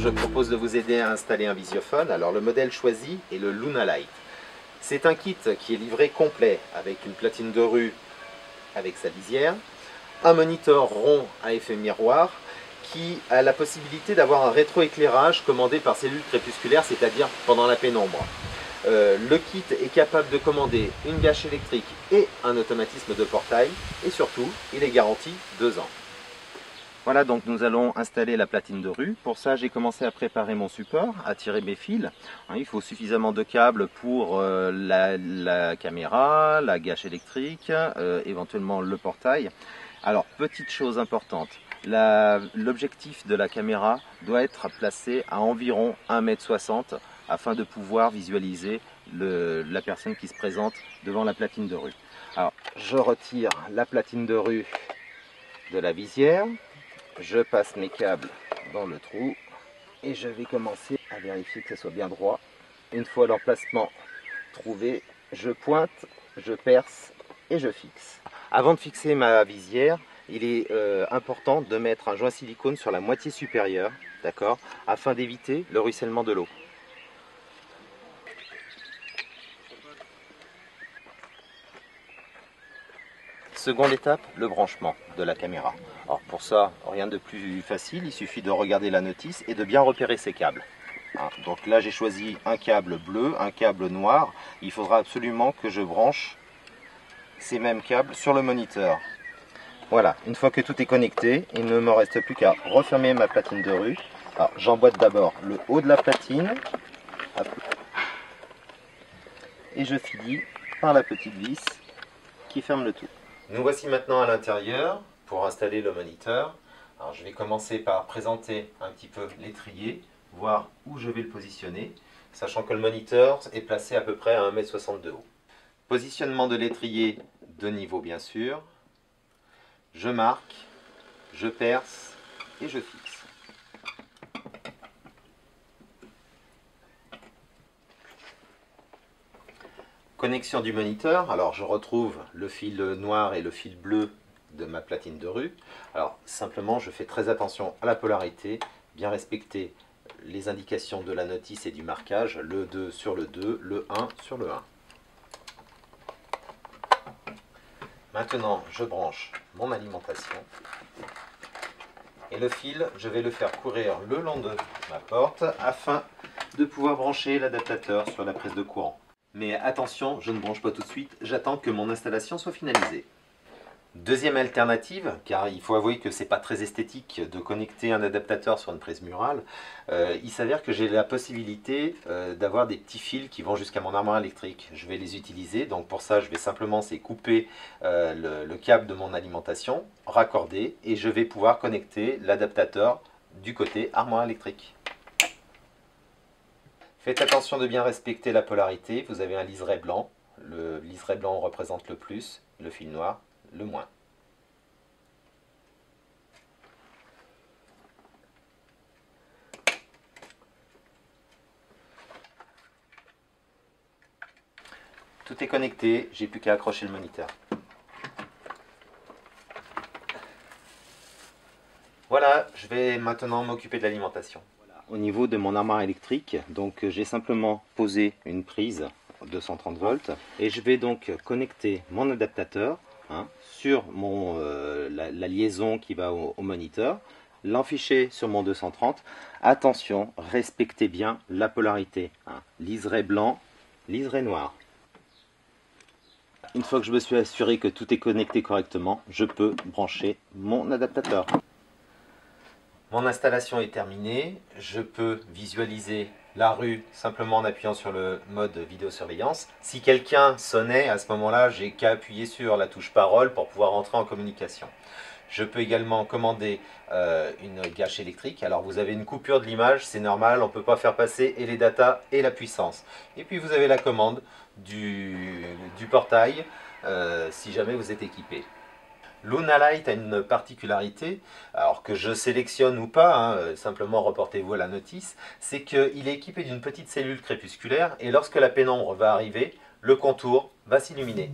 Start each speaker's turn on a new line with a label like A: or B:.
A: je propose de vous aider à installer un visiophone. Alors le modèle choisi est le Luna Light. C'est un kit qui est livré complet avec une platine de rue avec sa visière, un moniteur rond à effet miroir qui a la possibilité d'avoir un rétroéclairage commandé par cellule crépusculaire, c'est-à-dire pendant la pénombre. Le kit est capable de commander une gâche électrique et un automatisme de portail, et surtout, il est garanti 2 ans. Voilà, donc nous allons installer la platine de rue. Pour ça, j'ai commencé à préparer mon support, à tirer mes fils. Il faut suffisamment de câbles pour la caméra, la gâche électrique, éventuellement le portail. Alors, petite chose importante, l'objectif de la caméra doit être placé à environ 1,60 m afin de pouvoir visualiser la personne qui se présente devant la platine de rue. Alors, je retire la platine de rue de la visière. Je passe mes câbles dans le trou et je vais commencer à vérifier que ce soit bien droit. Une fois leur placement trouvé, je pointe, je perce et je fixe. Avant de fixer ma visière, il est important de mettre un joint silicone sur la moitié supérieure, d'accord, afin d'éviter le ruissellement de l'eau. Seconde étape, le branchement de la caméra. Alors pour ça, rien de plus facile, il suffit de regarder la notice et de bien repérer ses câbles. Donc là j'ai choisi un câble bleu, un câble noir. Il faudra absolument que je branche ces mêmes câbles sur le moniteur. Voilà, une fois que tout est connecté, il ne me reste plus qu'à refermer ma platine de rue. Alors j'emboîte d'abord le haut de la platine et je finis par la petite vis qui ferme le tout. Nous voici maintenant à l'intérieur pour installer le moniteur. Alors je vais commencer par présenter un petit peu l'étrier, voir où je vais le positionner, sachant que le moniteur est placé à peu près à 1,60 m de haut. Positionnement de l'étrier de niveau bien sûr. Je marque, je perce et je fixe. Connexion du moniteur, alors je retrouve le fil noir et le fil bleu de ma platine de rue. Alors simplement je fais très attention à la polarité, bien respecter les indications de la notice et du marquage, le 2 sur le 2, le 1 sur le 1. Maintenant je branche mon alimentation et le fil je vais le faire courir le long de ma porte afin de pouvoir brancher l'adaptateur sur la prise de courant. Mais attention, je ne branche pas tout de suite, j'attends que mon installation soit finalisée. Deuxième alternative, car il faut avouer que c'est pas très esthétique de connecter un adaptateur sur une prise murale, il s'avère que j'ai la possibilité d'avoir des petits fils qui vont jusqu'à mon armoire électrique. Je vais les utiliser, donc pour ça je vais simplement couper le câble de mon alimentation, raccorder, et je vais pouvoir connecter l'adaptateur du côté armoire électrique. Faites attention de bien respecter la polarité, vous avez un liseré blanc, le liseré blanc représente le plus, le fil noir le moins. Tout est connecté, j'ai plus qu'à accrocher le moniteur. Voilà, je vais maintenant m'occuper de l'alimentation. Au niveau de mon armoire électrique, donc j'ai simplement posé une prise 230 volts et je vais donc connecter mon adaptateur sur la liaison qui va au moniteur, l'enficher sur mon 230. Attention, respectez bien la polarité, liseré blanc, liseré noir. Une fois que je me suis assuré que tout est connecté correctement, je peux brancher mon adaptateur. Mon installation est terminée, je peux visualiser la rue simplement en appuyant sur le mode vidéosurveillance. Si quelqu'un sonnait, à ce moment-là, j'ai qu'à appuyer sur la touche parole pour pouvoir entrer en communication. Je peux également commander une gâche électrique. Alors vous avez une coupure de l'image, c'est normal, on ne peut pas faire passer et les datas et la puissance. Et puis vous avez la commande du portail si jamais vous êtes équipé. Luna Light a une particularité, alors que je sélectionne ou pas, simplement reportez-vous à la notice, c'est qu'il est équipé d'une petite cellule crépusculaire et lorsque la pénombre va arriver, le contour va s'illuminer.